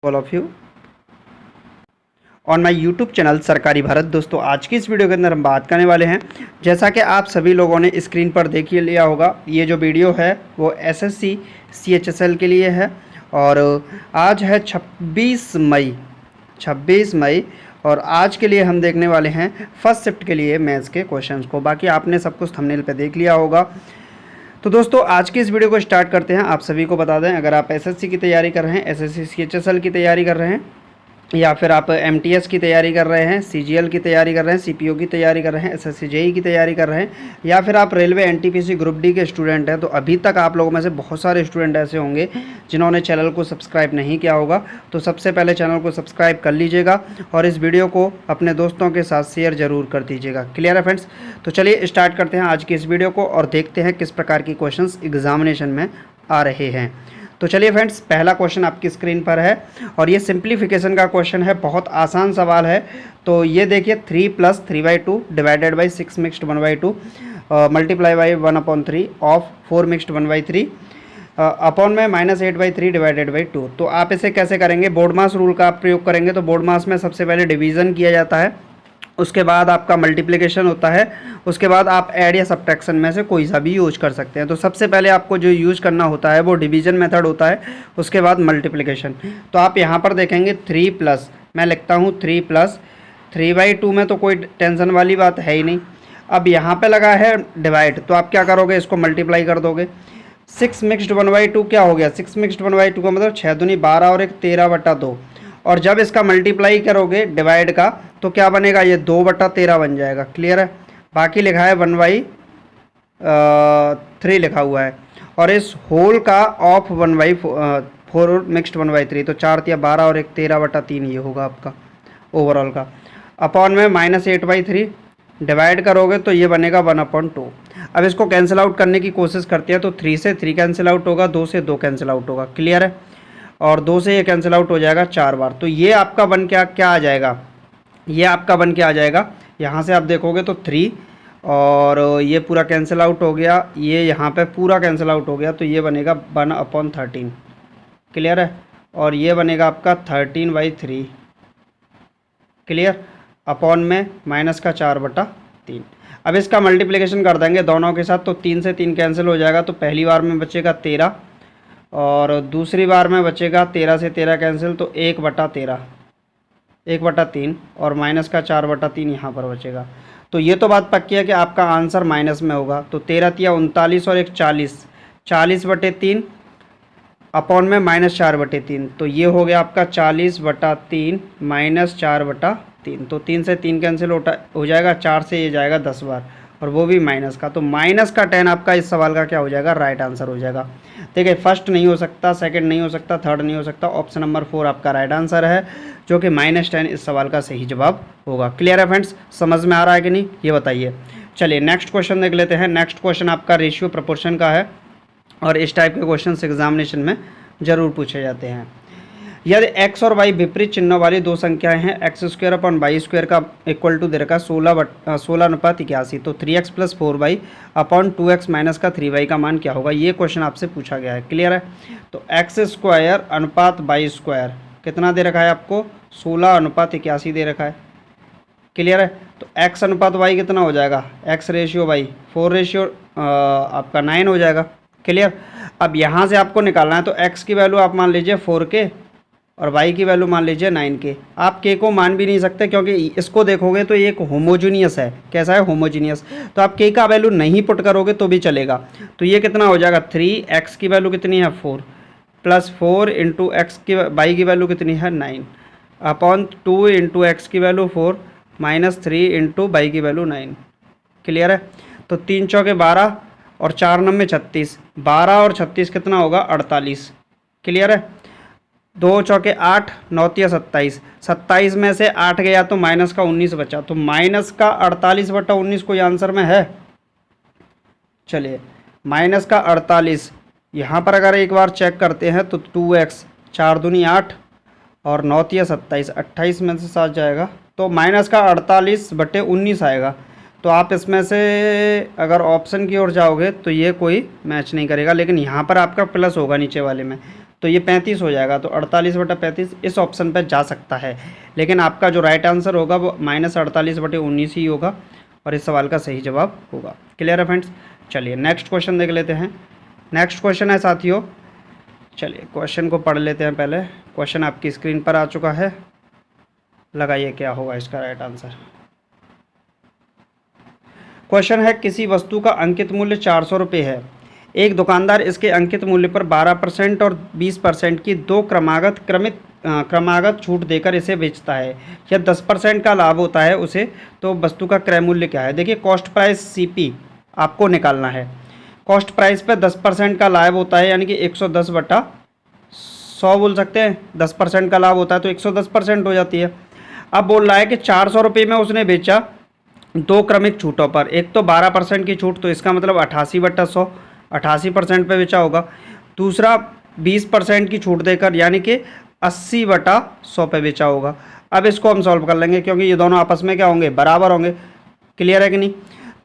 All of you on my YouTube channel सरकारी भारत। दोस्तों आज की इस वीडियो के अंदर हम बात करने वाले हैं, जैसा कि आप सभी लोगों ने स्क्रीन पर देख ही लिया होगा, ये जो वीडियो है वो एसएससी सीएचएसएल के लिए है और आज है 26 मई और आज के लिए हम देखने वाले हैं फर्स्ट शिफ्ट के लिए मैथ्स के क्वेश्चंस को। बाकी आपने सब कुछ थंबनेल पे देख लिया होगा। तो दोस्तों आज की इस वीडियो को स्टार्ट करते हैं। आप सभी को बता दें, अगर आप एसएससी की तैयारी कर रहे हैं, एसएससी सीएचएसएल की तैयारी कर रहे हैं, या फिर आप एमटीएस की तैयारी कर रहे हैं, सीजीएल की तैयारी कर रहे हैं, सीपीओ की तैयारी कर रहे हैं, एसएससी जेई की तैयारी कर रहे हैं, या फिर आप रेलवे एनटीपीसी ग्रुप डी के स्टूडेंट हैं, तो अभी तक आप लोगों में से बहुत सारे स्टूडेंट ऐसे होंगे जिन्होंने चैनल को सब्सक्राइब नहीं किया होगा। तो सबसे पहले चैनल को सब्सक्राइब कर लीजिएगा और इस वीडियो को अपने दोस्तों के साथ शेयर ज़रूर कर दीजिएगा। क्लियर है फ्रेंड्स? तो चलिए स्टार्ट करते हैं आज की इस वीडियो को और देखते हैं किस प्रकार की क्वेश्चंस एग्जामिनेशन में आ रहे हैं। तो चलिए फ्रेंड्स, पहला क्वेश्चन आपकी स्क्रीन पर है और ये सिंप्लीफिकेशन का क्वेश्चन है, बहुत आसान सवाल है। तो ये देखिए 3 + 3/2 divided by 6 mixed 1/2 multiply by 1/3 of 4 mixed 1/3 upon में -8/3 डिवाइडेड बाई 2। तो आप इसे कैसे करेंगे? बोर्ड मास रूल का आप प्रयोग करेंगे। तो बोर्ड मास में सबसे पहले डिवीज़न किया जाता है, उसके बाद आपका मल्टीप्लिकेशन होता है, उसके बाद आप ऐड या सब्ट्रैक्शन में से कोई सा भी यूज कर सकते हैं। तो सबसे पहले आपको जो यूज करना होता है वो डिवीजन मेथड होता है, उसके बाद मल्टीप्लिकेशन। तो आप यहाँ पर देखेंगे 3+, मैं लिखता हूँ 3 + 3/2 में तो कोई टेंशन वाली बात है ही नहीं। अब यहाँ पे लगा है डिवाइड, तो आप क्या करोगे? इसको मल्टीप्लाई कर दोगे। 6 मिक्स्ड 1/2 क्या हो गया? 6 मिक्स्ड 1/2 का मतलब 6 दूनी 12 और 1 13/2। और जब इसका मल्टीप्लाई करोगे डिवाइड का तो क्या बनेगा? ये 2/13 बन जाएगा। क्लियर है? बाकी लिखा है 1/3 लिखा हुआ है और इस होल का ऑफ 1/4 मिक्स्ड 1/3, तो 4 × 12 और 1 13/3 ये होगा आपका ओवरऑल का। अपॉन में -8/3 डिवाइड करोगे तो ये बनेगा 1/2। अब इसको कैंसिल आउट करने की कोशिश करते हैं तो 3 से 3 कैंसिल आउट होगा, 2 से 2 कैंसिल आउट होगा। क्लियर है? और 2 से ये कैंसिल आउट हो जाएगा 4 बार। तो ये आपका बन के क्या आ जाएगा? ये आपका बन के आ जाएगा, यहाँ से आप देखोगे तो 3 और ये पूरा कैंसिल आउट हो गया, ये यहाँ पे पूरा कैंसिल आउट हो गया, तो ये बनेगा 1/13। क्लियर है? और ये बनेगा आपका 13/3। क्लियर? अपॉन में माइनस का 4/3। अब इसका मल्टीप्लिकेशन कर देंगे दोनों के साथ, तो 3 से 3 कैंसिल हो जाएगा, तो पहली बार में बचेगा 13 और दूसरी बार में बचेगा 13 से 13 कैंसिल, तो 1/13 1/3 और माइनस का 4/3 यहाँ पर बचेगा। तो ये तो बात पक्की है कि आपका आंसर माइनस में होगा। तो 13 × 39 और 1 40, 40/3 अपॉन में -4/3, तो ये हो गया आपका 40/3 -4/3। तो 3 से 3 कैंसिल हो जाएगा, 4 से ये जाएगा 10 बार और वो भी माइनस का। तो माइनस का 10 आपका इस सवाल का क्या हो जाएगा? राइट आंसर हो जाएगा। देखिए, फर्स्ट नहीं हो सकता, सेकंड नहीं हो सकता, थर्ड नहीं हो सकता, ऑप्शन नंबर 4 आपका राइट आंसर है, जो कि -10 इस सवाल का सही जवाब होगा। क्लियर है फ्रेंड्स? समझ में आ रहा है कि नहीं, ये बताइए। चलिए नेक्स्ट क्वेश्चन देख लेते हैं। नेक्स्ट क्वेश्चन आपका रेशियो प्रपोर्शन का है और इस टाइप के क्वेश्चन एग्जामिनेशन में ज़रूर पूछे जाते हैं। यदि x और y विपरीत चिन्हों वाली दो संख्याएं हैं, x² अपॉन y² का इक्वल टू दे रखा 16:81, तो 3x + 4y upon 2x minus का 3y का मान क्या होगा? ये क्वेश्चन आपसे पूछा गया है। क्लियर है? तो x² अनुपात y² कितना दे रखा है आपको? 16:81 दे रखा है। क्लियर है? तो x अनुपात y कितना हो जाएगा? x रेशियो y 4 आपका 9 हो जाएगा। क्लियर? अब यहाँ से आपको निकालना है, तो x की वैल्यू आप मान लीजिए 4k और y की वैल्यू मान लीजिए 9k। आप k को मान भी नहीं सकते क्योंकि इसको देखोगे तो ये एक होमोजीनियस है। कैसा है? होमोजीनियस। तो आप k का वैल्यू नहीं पुट करोगे तो भी चलेगा। तो ये कितना हो जाएगा? 3, x की वैल्यू कितनी है? 4 + 4 × x की y की वैल्यू कितनी है? 9 अपॉन 2 × x की वैल्यू 4 -3 × y की वैल्यू 9। क्लियर है? तो 3 चौके 12 और 4 9 36, 12 और 36 कितना होगा? 48। क्लियर है? 2 चौके 8, 9 × 27, 27 में से 8 गया तो माइनस का 19 बचा, तो माइनस का 48/19 कोई आंसर में है? चलिए माइनस का 48 यहाँ पर अगर एक बार चेक करते हैं तो 2x 4 दूनी 8 और 9 × 27, 28 में से 7 जाएगा, तो माइनस का 48/19 आएगा। तो आप इसमें से अगर ऑप्शन की ओर जाओगे तो ये कोई मैच नहीं करेगा, लेकिन यहाँ पर आपका प्लस होगा नीचे वाले में, तो ये 35 हो जाएगा। तो 48/35 इस ऑप्शन पर जा सकता है, लेकिन आपका जो राइट आंसर होगा वो -48/19 ही होगा और इस सवाल का सही जवाब होगा। क्लियर है फ्रेंड्स? चलिए नेक्स्ट क्वेश्चन देख लेते हैं। नेक्स्ट क्वेश्चन है साथियों, चलिए क्वेश्चन को पढ़ लेते हैं पहले। क्वेश्चन आपकी स्क्रीन पर आ चुका है, लगाइए क्या होगा इसका राइट आंसर। क्वेश्चन है, किसी वस्तु का अंकित मूल्य 400 रुपये है। एक दुकानदार इसके अंकित मूल्य पर 12% और 20% की दो क्रमागत छूट देकर इसे बेचता है। यह 10% का लाभ होता है उसे, तो वस्तु का क्रय मूल्य क्या है? देखिए कॉस्ट प्राइस CP आपको निकालना है। कॉस्ट प्राइस पे 10% का लाभ होता है, यानी कि 110/100 बोल सकते हैं। 10% का लाभ होता है तो 110% हो जाती है। अब बोल रहा है कि 400 रुपये में उसने बेचा दो क्रमिक छूटों पर। एक तो 12% की छूट, तो इसका मतलब 88/100, 88% पे बेचा होगा। दूसरा 20% की छूट देकर, यानी कि 80/100 पे बेचा होगा। अब इसको हम सॉल्व कर लेंगे, क्योंकि ये दोनों आपस में क्या होंगे? बराबर होंगे। क्लियर है कि नहीं?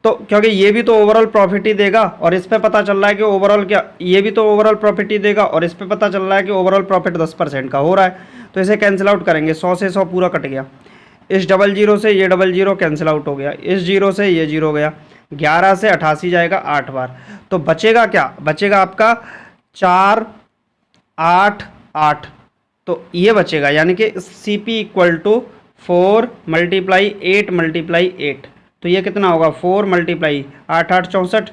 तो क्योंकि ये भी तो ओवरऑल प्रॉफिट ही देगा और इस पे पता चल रहा है कि ओवरऑल क्या, ये भी तो ओवरऑल प्रॉफिट ही देगा और इस पे पता चल रहा है कि ओवरऑल प्रॉफिट 10% का हो रहा है। तो इसे कैंसिल आउट करेंगे, 100 से 100 पूरा कट गया। इस 00 से ये 00 कैंसिल आउट हो गया, इस 0 से ये 0 गया, 11 से 88 जाएगा 8 बार। तो बचेगा क्या? बचेगा आपका 4, 8, 8। तो ये बचेगा, यानी कि CP = 4 × 8 × 8। तो ये कितना होगा? 4 × 8, 8 64,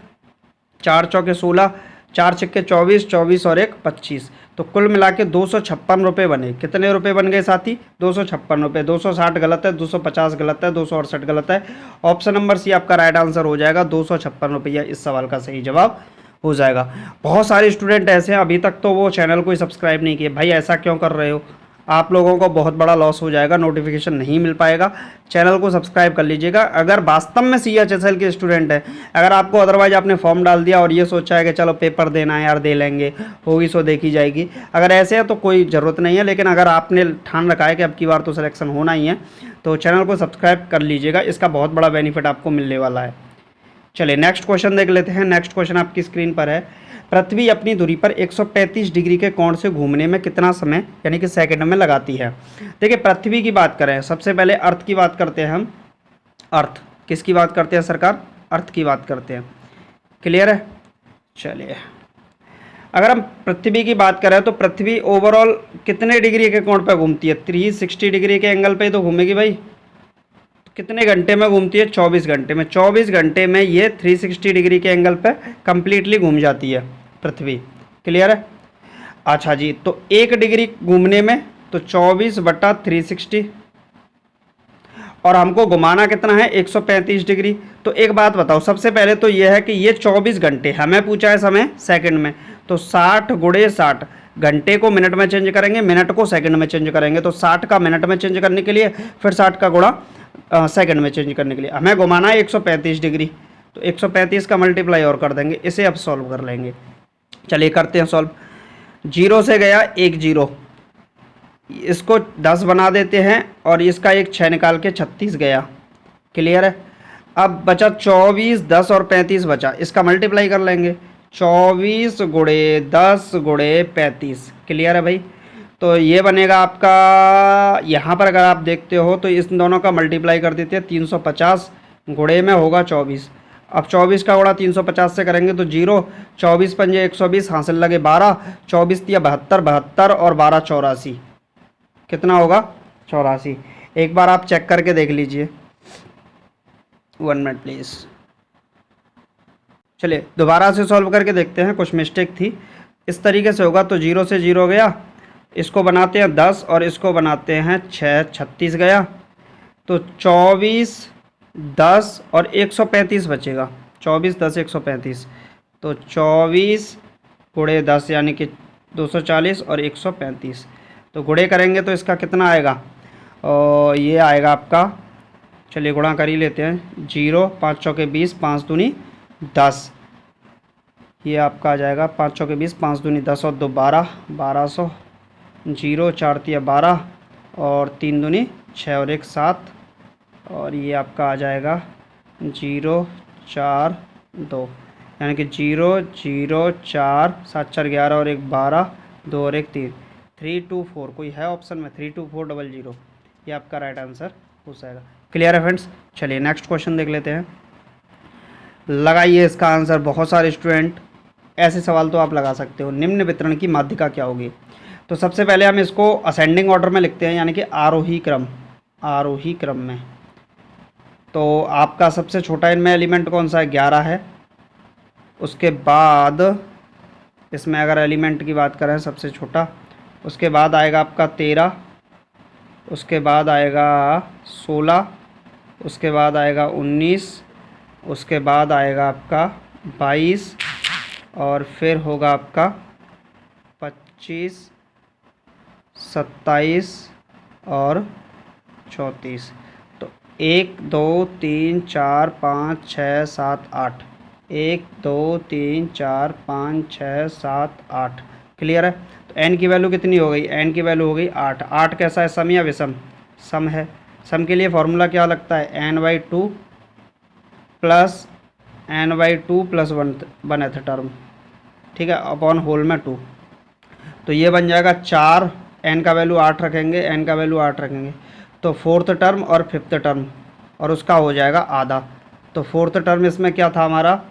4 चौके 16, 4 छक्के 24, 24 और 1 25। तो कुल मिला के 256 रुपये बने। कितने रुपए बन गए साथी? 256 रुपये। 260 गलत है, 250 गलत है, 268 गलत है। ऑप्शन नंबर सी आपका राइट आंसर हो जाएगा। 256 रुपया इस सवाल का सही जवाब हो जाएगा। बहुत सारे स्टूडेंट ऐसे हैं अभी तक तो वो चैनल को सब्सक्राइब नहीं किए। भाई ऐसा क्यों कर रहे हो? आप लोगों को बहुत बड़ा लॉस हो जाएगा, नोटिफिकेशन नहीं मिल पाएगा। चैनल को सब्सक्राइब कर लीजिएगा अगर वास्तव में CHSL के स्टूडेंट है। अगर आपको अदरवाइज आपने फॉर्म डाल दिया और ये सोचा है कि चलो पेपर देना है यार, दे लेंगे, होगी सो देखी जाएगी, अगर ऐसे है तो कोई ज़रूरत नहीं है। लेकिन अगर आपने ठान रखा है कि अब की बार तो सिलेक्शन होना ही है, तो चैनल को सब्सक्राइब कर लीजिएगा, इसका बहुत बड़ा बेनिफिट आपको मिलने वाला है। चलिए नेक्स्ट क्वेश्चन देख लेते हैं। नेक्स्ट क्वेश्चन आपकी स्क्रीन पर है, पृथ्वी अपनी दूरी पर 135 डिग्री के कोण से घूमने में कितना समय यानी कि सेकंड में लगाती है? देखिए पृथ्वी की बात करें, सबसे पहले अर्थ की बात करते हैं हम। अर्थ किसकी बात करते हैं सरकार? अर्थ की बात करते हैं। क्लियर है? चलिए अगर हम पृथ्वी की बात करें तो पृथ्वी ओवरऑल कितने डिग्री के कोण पर घूमती है? 360 डिग्री के एंगल पे ही तो घूमेगी भाई। कितने घंटे में घूमती है? 24 घंटे में। 24 घंटे में ये 360 डिग्री के एंगल पे कंप्लीटली घूम जाती है पृथ्वी। क्लियर है? अच्छा जी, तो 1 डिग्री घूमने में तो 24/360 और हमको घुमाना कितना है? 135 डिग्री। तो एक बात बताओ, सबसे पहले तो ये है कि ये 24 घंटे, हमें पूछा है समय सेकंड में, तो 60 × 60, घंटे को मिनट में चेंज करेंगे, मिनट को सेकंड में चेंज करेंगे। तो 60 का मिनट में चेंज करने के लिए, फिर 60 का गुणा सेकंड में चेंज करने के लिए हमें घुमाना है 135 डिग्री। तो 135 का मल्टीप्लाई और कर देंगे, इसे अब सॉल्व कर लेंगे। चलिए करते हैं सॉल्व। 0 से गया 1 0, इसको 10 बना देते हैं और इसका एक 6 निकाल के 36 गया। क्लियर है? अब बचा 24, 10 और 35 बचा, इसका मल्टीप्लाई कर लेंगे। 24 × 10 × 35। क्लियर है भाई? तो ये बनेगा आपका, यहाँ पर अगर आप देखते हो तो इस दोनों का मल्टीप्लाई कर देते हैं। 350 गुणे में होगा 24। अब 24 का गुणा 350 से करेंगे तो 0, 24 × 5 = 120, हासिल लगे 12, 24 × 72, 72 और 12 84। कितना होगा? 84। एक बार आप चेक करके देख लीजिए, 1 मिनट प्लीज़। चलिए दोबारा से सॉल्व करके देखते हैं, कुछ मिस्टेक थी। इस तरीके से होगा, तो 0 से 0 गया, इसको बनाते हैं 10 और इसको बनाते हैं 6, 36 गया। तो 24, 10 और 135 बचेगा। 24, 10, 135। तो 24 × 10 यानी कि 240 और 135। तो गुणे करेंगे तो इसका कितना आएगा? और ये आएगा आपका, चलिए गुणा कर ही लेते हैं। 0, 5 चौके 20, 5 दूनी 10। ये आपका आ जाएगा 5 चौके 20, 5 दूनी 10 और 2 12, 1200। 0, 4 × 12 और 3 दूनी 6 और 1 7। और ये आपका आ जाएगा 0, 4, 2, यानी कि 0, 0, 4, 7 4 11 और 1 12, 2 और 1 3, 324 कोई है ऑप्शन में 32400, ये आपका राइट आंसर हो जाएगा। क्लियर है फ्रेंड्स। चलिए नेक्स्ट क्वेश्चन देख लेते हैं। लगाइए इसका आंसर। बहुत सारे स्टूडेंट ऐसे सवाल तो आप लगा सकते हो। निम्न वितरण की माध्यिका क्या होगी? तो सबसे पहले हम इसको असेंडिंग ऑर्डर में लिखते हैं, यानी कि आरोही क्रम में। तो आपका सबसे छोटा इनमें एलिमेंट कौन सा है? 11 है। उसके बाद इसमें अगर एलिमेंट की बात करें सबसे छोटा, उसके बाद आएगा आपका 13, उसके बाद आएगा 16, उसके बाद आएगा 19, उसके बाद आएगा आपका 22 और फिर होगा आपका 25, 27 और 34। तो 1 2 3 4 5 6 7 8, 1 2 3 4 5 6 7 8। क्लियर है। तो n की वैल्यू कितनी हो गई? n की वैल्यू हो गई 8। 8 कैसा है? सम या विषम? सम है। सम के लिए फॉर्मूला क्या लगता है? n/2 plus n/2 plus 1th term, ठीक है, अपॉन होल में 2। तो ये बन जाएगा 4, n का वैल्यू 8 रखेंगे, n का वैल्यू 8 रखेंगे, तो 4th टर्म और 5th टर्म, और उसका हो जाएगा आधा। तो 4th टर्म इसमें क्या था हमारा?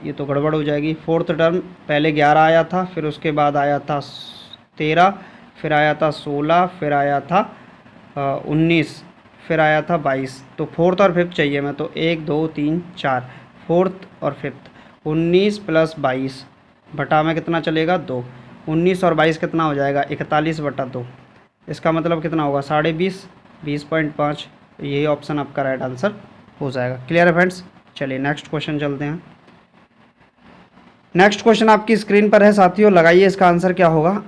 ये तो गड़बड़ हो जाएगी। 4th टर्म पहले 11 आया था, फिर उसके बाद आया था 13, फिर आया था 16, फिर आया था 19, फिर आया था 22। तो 4th और 5th चाहिए मैं। तो 1 2 3 4, 4th और 5th, 19 प्लस 22 बटा में कितना चलेगा? 2। 19 और 22 कितना हो जाएगा? 41/2। इसका मतलब कितना होगा? 20.5, 20.5। यही ऑप्शन आपका राइट आंसर हो जाएगा। क्लियर है फ्रेंड्स। चलिए नेक्स्ट क्वेश्चन चलते हैं। नेक्स्ट क्वेश्चन आपकी स्क्रीन पर है साथियों, लगाइए इसका आंसर क्या होगा।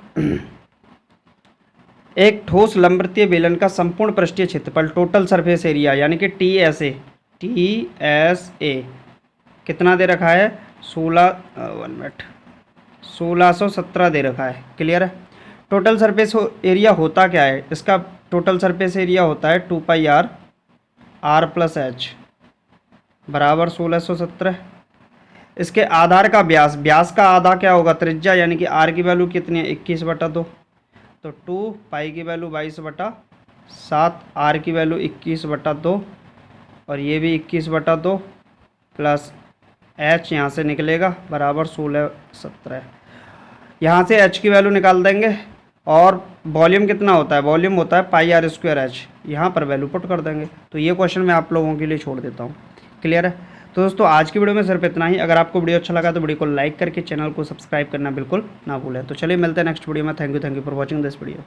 एक ठोस लंबवृत्तीय बेलन का संपूर्ण पृष्ठीय क्षेत्रफल, टोटल सरफेस एरिया, यानी कि TSA कितना दे रखा है? 1617 दे रखा है। क्लियर है। टोटल सरफेस एरिया होता क्या है? इसका टोटल सरफेस एरिया होता है 2πr r प्लस एच बराबर 1617। इसके आधार का व्यास, व्यास का आधा क्या होगा? त्रिज्या, यानी कि r की वैल्यू कितनी है? 21/2। तो 2 पाई की वैल्यू 22/7, r की वैल्यू 21/2 और ये भी 21/2 प्लस h यहाँ से निकलेगा बराबर 1617। यहाँ से h की वैल्यू निकाल देंगे और वॉल्यूम कितना होता है? वॉल्यूम होता है πr²h, यहाँ पर वैल्यू पुट कर देंगे। तो ये क्वेश्चन मैं आप लोगों के लिए छोड़ देता हूँ। क्लियर है। तो दोस्तों आज की वीडियो में सिर्फ इतना ही। अगर आपको वीडियो अच्छा लगा तो वीडियो को लाइक करके चैनल को सब्सक्राइब करना बिल्कुल ना भूलें। तो चलिए मिलते हैं नेक्स्ट वीडियो में। Thank you for watching this video.